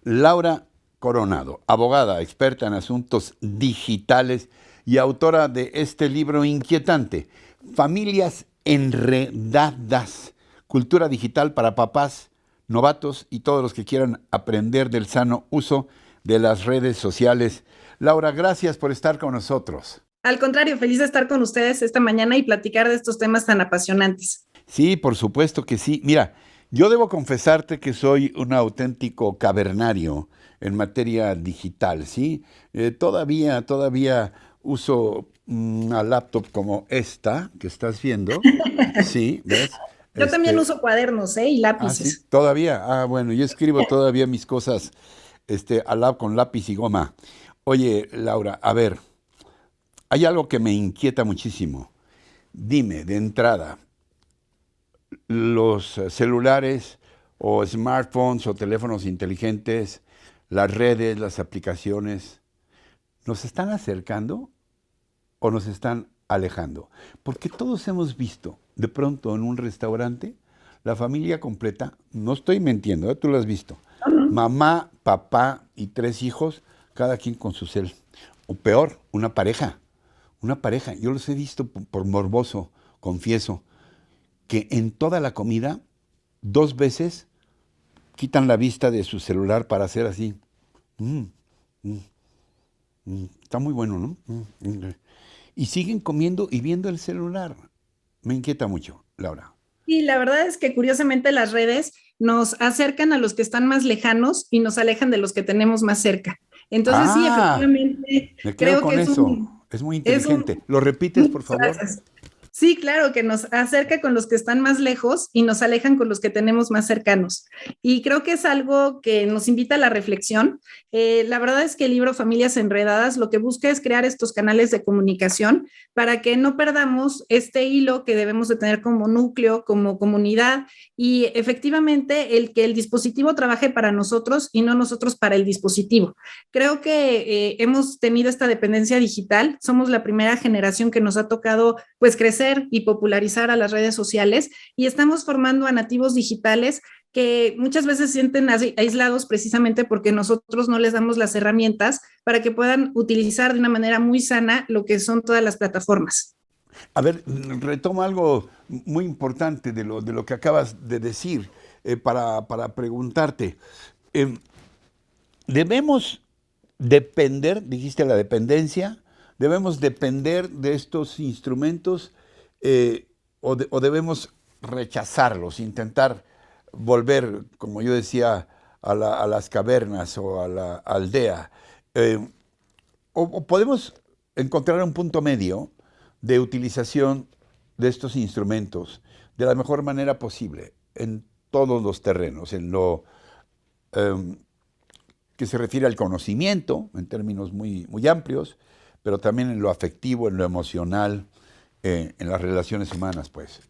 Laura Coronado, abogada, experta en asuntos digitales y autora de este libro inquietante, Familias Enredadas, Cultura Digital para Papás, Novatos y todos los que quieran aprender del sano uso de las redes sociales. Laura, gracias por estar con nosotros. Al contrario, feliz de estar con ustedes esta mañana y platicar de estos temas tan apasionantes. Sí, por supuesto que sí. Mira, yo debo confesarte que soy un auténtico cavernario en materia digital, ¿sí? Todavía uso una laptop como esta que estás viendo, sí, ¿ves? Yo también Este, uso cuadernos, y sí, lápices. todavía. Bueno, yo escribo todavía mis cosas, con lápiz y goma. Oye, Laura, a ver, hay algo que me inquieta muchísimo. Dime, de entrada, los celulares o smartphones o teléfonos inteligentes, las redes, las aplicaciones, ¿nos están acercando o nos están alejando? Porque todos hemos visto de pronto en un restaurante la familia completa, no estoy mintiendo, tú lo has visto, mamá, papá y 3 hijos, cada quien con su cel. O peor, una pareja. Yo los he visto por morboso, confieso, que en toda la comida 2 veces quitan la vista de su celular para hacer así. Mm, mm, Está muy bueno, ¿no? Y siguen comiendo y viendo el celular. Me inquieta mucho, Laura. Y la verdad es que curiosamente las redes nos acercan a los que están más lejanos y nos alejan de los que tenemos más cerca. Entonces sí, Ah, efectivamente, me quedo creo que con eso. Es muy es inteligente. un, ¿Lo repites, por muchas favor? gracias. Sí, claro, que nos acerca con los que están más lejos y nos alejan con los que tenemos más cercanos. Y creo que es algo que nos invita a la reflexión. La verdad es que el libro Familias Enredadas lo que busca es crear estos canales de comunicación para que no perdamos este hilo que debemos de tener como núcleo, como comunidad y efectivamente el que el dispositivo trabaje para nosotros y no nosotros para el dispositivo. Creo que hemos tenido esta dependencia digital, somos la primera generación que nos ha tocado pues crecer y popularizar a las redes sociales y estamos formando a nativos digitales que muchas veces se sienten aislados precisamente porque nosotros no les damos las herramientas para que puedan utilizar de una manera muy sana lo que son todas las plataformas. A ver, retomo algo muy importante de lo que acabas de decir para preguntarte. Eh, ¿Debemos depender, dijiste la dependencia, debemos depender de estos instrumentos o debemos rechazarlos, intentar volver, como yo decía, a las cavernas o a la aldea? Eh, o podemos encontrar un punto medio de utilización de estos instrumentos de la mejor manera posible en todos los terrenos, en lo eh, que se refiere al conocimiento, en términos muy amplios, pero también en lo afectivo, en lo emocional, en las relaciones humanas, pues.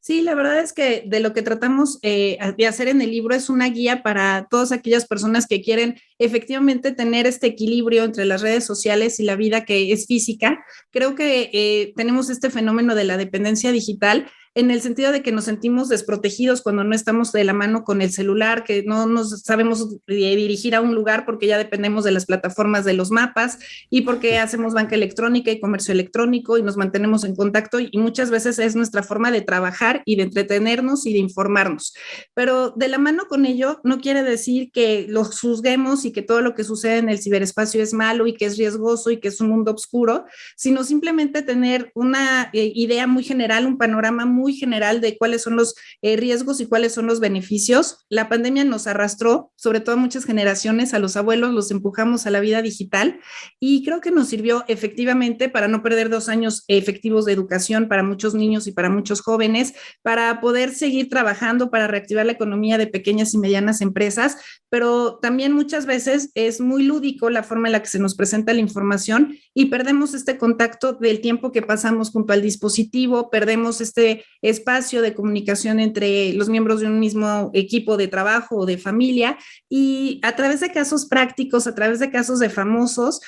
Sí, la verdad es que de lo que tratamos de hacer en el libro es una guía para todas aquellas personas que quieren efectivamente tener este equilibrio entre las redes sociales y la vida que es física. Creo que tenemos este fenómeno de la dependencia digital en el sentido de que nos sentimos desprotegidos cuando no estamos de la mano con el celular, que no nos sabemos dirigir a un lugar porque ya dependemos de las plataformas de los mapas y porque hacemos banca electrónica y comercio electrónico y nos mantenemos en contacto y muchas veces es nuestra forma de trabajar y de entretenernos y de informarnos. Pero de la mano con ello no quiere decir que los juzguemos y que todo lo que sucede en el ciberespacio es malo y que es riesgoso y que es un mundo oscuro, sino simplemente tener una idea muy general, un panorama muy general de cuáles son los riesgos y cuáles son los beneficios. La pandemia nos arrastró, sobre todo a muchas generaciones, a los abuelos los empujamos a la vida digital y creo que nos sirvió efectivamente para no perder 2 años efectivos de educación para muchos niños y para muchos jóvenes, para poder seguir trabajando, para reactivar la economía de pequeñas y medianas empresas, pero también muchas veces es muy lúdico la forma en la que se nos presenta la información y perdemos este contacto del tiempo que pasamos junto al dispositivo, perdemos este espacio de comunicación entre los miembros de un mismo equipo de trabajo o de familia y a través de casos prácticos, a través de casos de famosos,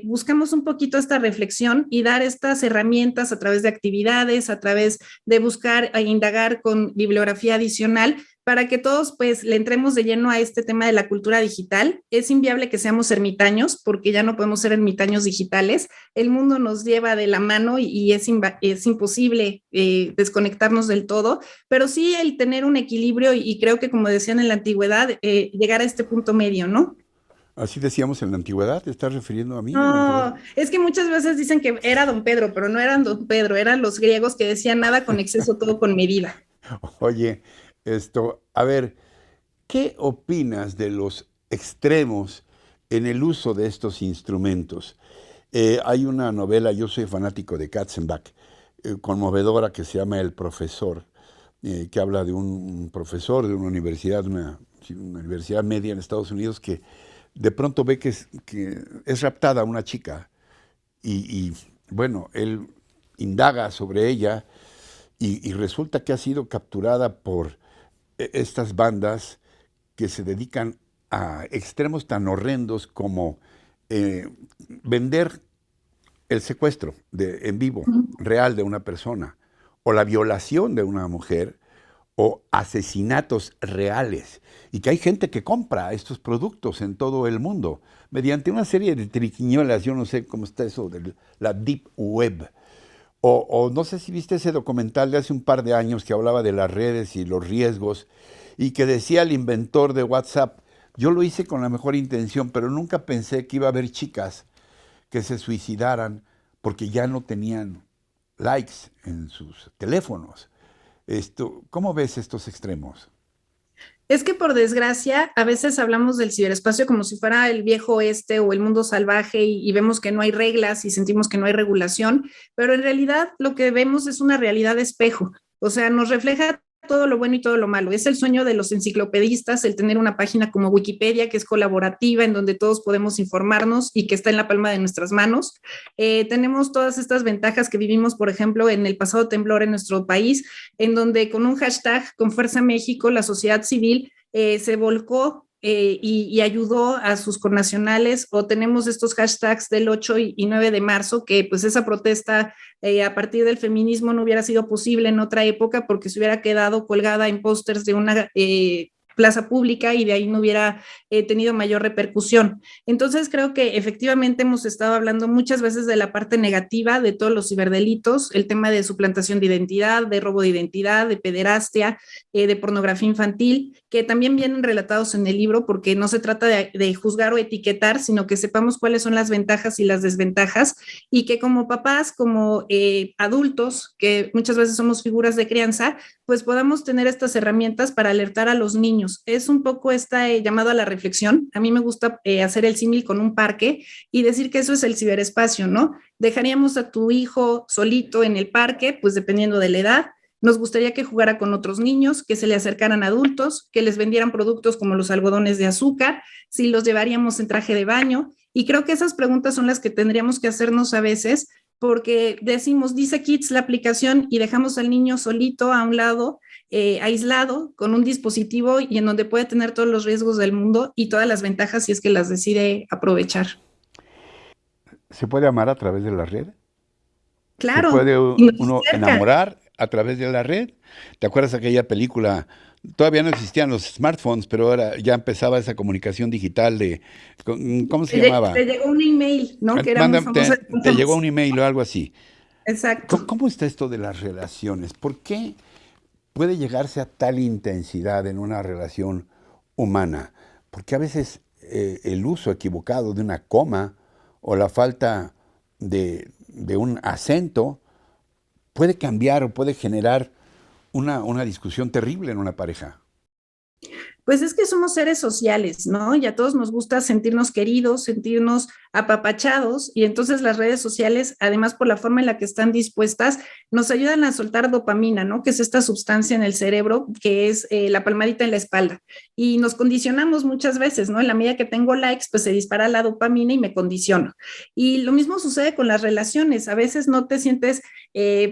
buscamos un poquito esta reflexión y dar estas herramientas a través de actividades, a través de buscar e indagar con bibliografía adicional para que todos pues le entremos de lleno a este tema de la cultura digital. Es inviable que seamos ermitaños porque ya no podemos ser ermitaños digitales. El mundo nos lleva de la mano y es imposible desconectarnos del todo, pero sí el tener un equilibrio y creo que como decían en la antigüedad, llegar a este punto medio, ¿no? Así decíamos en la antigüedad, ¿te estás refiriendo a mí en la antigüedad? No, es que muchas veces dicen que era don Pedro, pero no eran don Pedro, eran los griegos que decían nada con exceso, todo con medida. Oye, a ver, ¿qué opinas de los extremos en el uso de estos instrumentos? Hay una novela, yo soy fanático de Katzenbach, conmovedora, que se llama El Profesor, que habla de un profesor de una universidad, sí, una universidad media en Estados Unidos, que de pronto ve que es raptada una chica y, bueno, él indaga sobre ella y resulta que ha sido capturada por estas bandas que se dedican a extremos tan horrendos como eh, vender el secuestro en vivo real de una persona, o la violación de una mujer, o asesinatos reales. Y que hay gente que compra estos productos en todo el mundo mediante una serie de triquiñuelas. Yo no sé cómo está eso de la Deep Web. O no sé si viste ese documental de hace un par de años que hablaba de las redes y los riesgos, y que decía el inventor de WhatsApp: yo lo hice con la mejor intención, pero nunca pensé que iba a haber chicas que se suicidaran porque ya no tenían likes en sus teléfonos. ¿Cómo ves estos extremos? Es que por desgracia, a veces hablamos del ciberespacio como si fuera el viejo oeste o el mundo salvaje y vemos que no hay reglas y sentimos que no hay regulación, pero en realidad lo que vemos es una realidad de espejo, o sea, nos refleja todo lo bueno y todo lo malo. Es el sueño de los enciclopedistas el tener una página como Wikipedia que es colaborativa, en donde todos podemos informarnos y que está en la palma de nuestras manos. Tenemos todas estas ventajas que vivimos, por ejemplo, en el pasado temblor en nuestro país, en donde con un hashtag, con Fuerza México, la sociedad civil se volcó y ayudó a sus connacionales, o tenemos estos hashtags del 8 y 9 de marzo, que pues esa protesta a partir del feminismo no hubiera sido posible en otra época porque se hubiera quedado colgada en pósters de una plaza pública y de ahí no hubiera tenido mayor repercusión. Entonces creo que efectivamente hemos estado hablando muchas veces de la parte negativa de todos los ciberdelitos, el tema de suplantación de identidad, de robo de identidad, de pederastia, de pornografía infantil, que también vienen relatados en el libro porque no se trata de juzgar o etiquetar, sino que sepamos cuáles son las ventajas y las desventajas y que como papás, como adultos, que muchas veces somos figuras de crianza, pues podamos tener estas herramientas para alertar a los niños. Es un poco llamado a la reflexión. A mí me gusta hacer el símil con un parque y decir que eso es el ciberespacio, ¿no? Dejaríamos a tu hijo solito en el parque, pues dependiendo de la edad. Nos gustaría que jugara con otros niños, que se le acercaran adultos, que les vendieran productos como los algodones de azúcar, si los llevaríamos en traje de baño. Y creo que esas preguntas son las que tendríamos que hacernos a veces, porque decimos, dice Kids la aplicación y dejamos al niño solito a un lado, aislado, con un dispositivo y en donde puede tener todos los riesgos del mundo y todas las ventajas si es que las decide aprovechar. ¿Se puede amar a través de la red? ¿Se Claro, puede y nos uno acerca. enamorar a través de la red? ¿Te acuerdas aquella película? Todavía no existían los smartphones, pero ahora ya empezaba esa comunicación digital ¿cómo se llamaba? Te llegó un email, ¿no? Que era muy famosa. Te llegó un email o algo así. Exacto. ¿Cómo está esto de las relaciones? ¿Por qué puede llegarse a tal intensidad en una relación humana? Porque a veces el uso equivocado de una coma o la falta de un acento puede cambiar o puede generar una discusión terrible en una pareja. Pues es que somos seres sociales, ¿no? Y a todos nos gusta sentirnos queridos, sentirnos apapachados, y entonces las redes sociales, además por la forma en la que están dispuestas, nos ayudan a soltar dopamina, ¿no? Que es esta sustancia en el cerebro que es la palmadita en la espalda. Y nos condicionamos muchas veces, ¿no? En la medida que tengo likes, pues se dispara la dopamina y me condiciono. Y lo mismo sucede con las relaciones. A veces no te sientes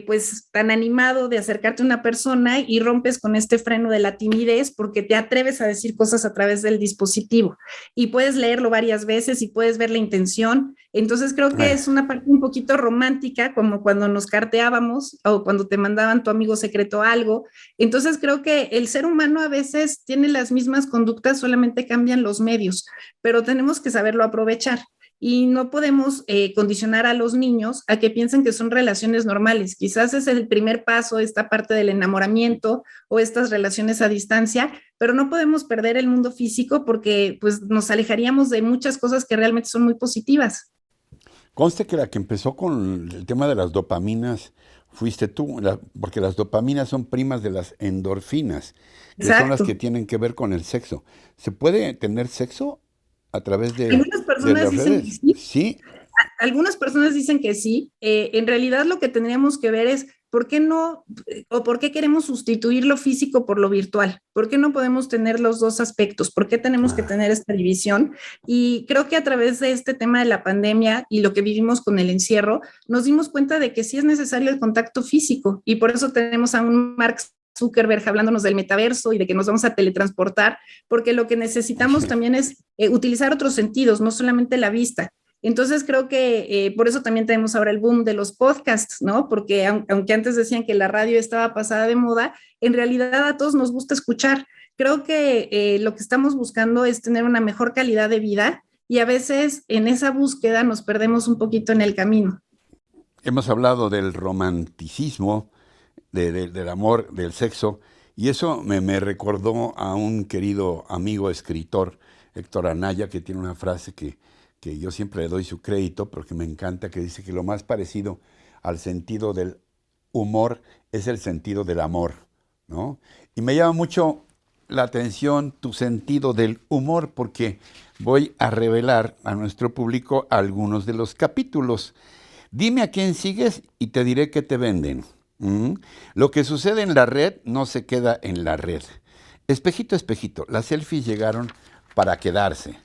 pues tan animado de acercarte a una persona y rompes con este freno de la timidez porque te atreves atreves a decir cosas a través del dispositivo y puedes leerlo varias veces y puedes ver la intención. Entonces creo que es una parte un poquito romántica, como cuando nos carteábamos o cuando te mandaban tu amigo secreto algo. Entonces creo que el ser humano a veces tiene las mismas conductas, solamente cambian los medios, pero tenemos que saberlo aprovechar y no podemos condicionar a los niños a que piensen que son relaciones normales. Quizás es el primer paso, esta parte del enamoramiento o estas relaciones a distancia, pero no podemos perder el mundo físico porque pues, nos alejaríamos de muchas cosas que realmente son muy positivas. Conste que la que empezó con el tema de las dopaminas fuiste tú, porque las dopaminas son primas de las endorfinas, que son las Exacto. que tienen que ver con el sexo. ¿Se puede tener sexo a través Algunas de personas las dicen que redes? sí, Sí. algunas personas dicen que sí. En realidad lo que tendríamos que ver es por qué no o por qué queremos sustituir lo físico por lo virtual. ¿Por qué no podemos tener los dos aspectos? ¿Por qué tenemos que Ah, tener esta división? Y creo que a través de este tema de la pandemia y lo que vivimos con el encierro, nos dimos cuenta de que sí es necesario el contacto físico y por eso tenemos a un Mark Zuckerberg hablándonos del metaverso y de que nos vamos a teletransportar, porque lo que necesitamos también es utilizar otros sentidos, no solamente la vista. Entonces creo que por eso también tenemos ahora el boom de los podcasts, ¿no? Porque aunque antes decían que la radio estaba pasada de moda, en realidad a todos nos gusta escuchar. Creo que lo que estamos buscando es tener una mejor calidad de vida y a veces en esa búsqueda nos perdemos un poquito en el camino. hemos hablado del romanticismo, del amor, del sexo, y eso me recordó a un querido amigo escritor, Héctor Anaya, que tiene una frase que yo siempre le doy su crédito, porque me encanta, que dice que lo más parecido al sentido del humor es el sentido del amor, ¿no? Y me llama mucho la atención tu sentido del humor, porque voy a revelar a nuestro público algunos de los capítulos. Dime a quién sigues y te diré qué te venden. ¿Mm? Lo que sucede en la red no se queda en la red. Espejito, espejito, las selfies llegaron para quedarse.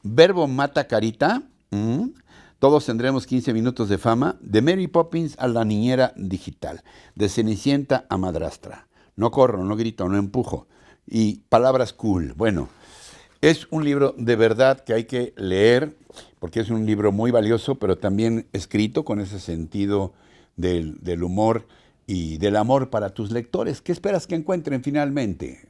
Verbo mata carita. ¿Mm? Todos tendremos 15 minutos de fama. De Mary Poppins a la niñera digital. De Cenicienta a madrastra. No corro, no grito, no empujo. Y palabras cool. Bueno, es un libro de verdad que hay que leer, porque es un libro muy valioso, pero también escrito con ese sentido del humor y del amor para tus lectores. ¿Qué esperas que encuentren finalmente?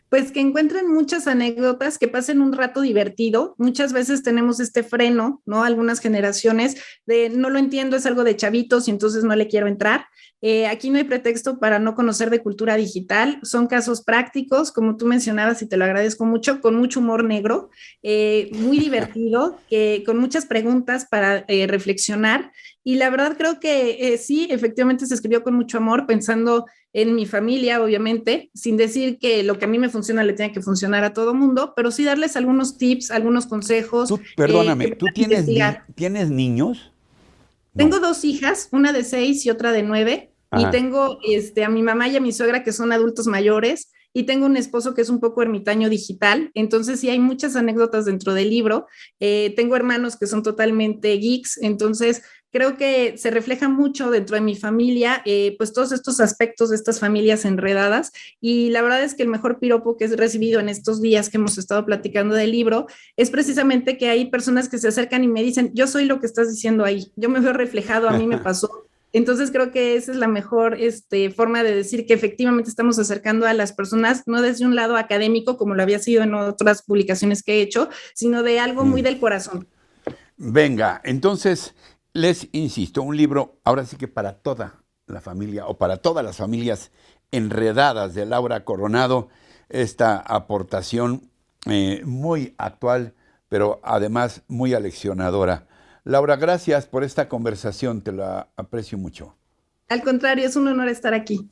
Pues que encuentren muchas anécdotas, que pasen un rato divertido. Muchas veces tenemos este freno, ¿no? Algunas generaciones de no lo entiendo, es algo de chavitos y entonces no le quiero entrar. Aquí no hay pretexto para no conocer de cultura digital. Son casos prácticos, como tú mencionabas y te lo agradezco mucho, con mucho humor negro, muy divertido, con muchas preguntas para reflexionar. Y la verdad creo que sí, efectivamente se escribió con mucho amor, pensando en mi familia, obviamente, sin decir que lo que a mí me funciona le tiene que funcionar a todo mundo, pero sí darles algunos tips, algunos consejos Tú, perdóname, que ¿tú puedan investigar. tienes niños? No. Tengo dos hijas, una de 6 y otra de 9, y Ajá. tengo a mi mamá y a mi suegra que son adultos mayores, y tengo un esposo que es un poco ermitaño digital, entonces sí hay muchas anécdotas dentro del libro. Tengo hermanos que son totalmente geeks, entonces creo que se refleja mucho dentro de mi familia, pues todos estos aspectos de estas familias enredadas, y la verdad es que el mejor piropo que he recibido en estos días que hemos estado platicando del libro es precisamente que hay personas que se acercan y me dicen, yo soy lo que estás diciendo ahí, yo me veo reflejado, a mí me pasó. Entonces creo que esa es la mejor forma de decir que efectivamente estamos acercando a las personas, no desde un lado académico, como lo había sido en otras publicaciones que he hecho, sino de algo muy Mm. del corazón. Venga, entonces les insisto, un libro ahora sí que para toda la familia o para todas las familias enredadas de Laura Coronado, esta aportación muy actual, pero además muy aleccionadora. Laura, gracias por esta conversación, te la aprecio mucho. Al contrario, es un honor estar aquí.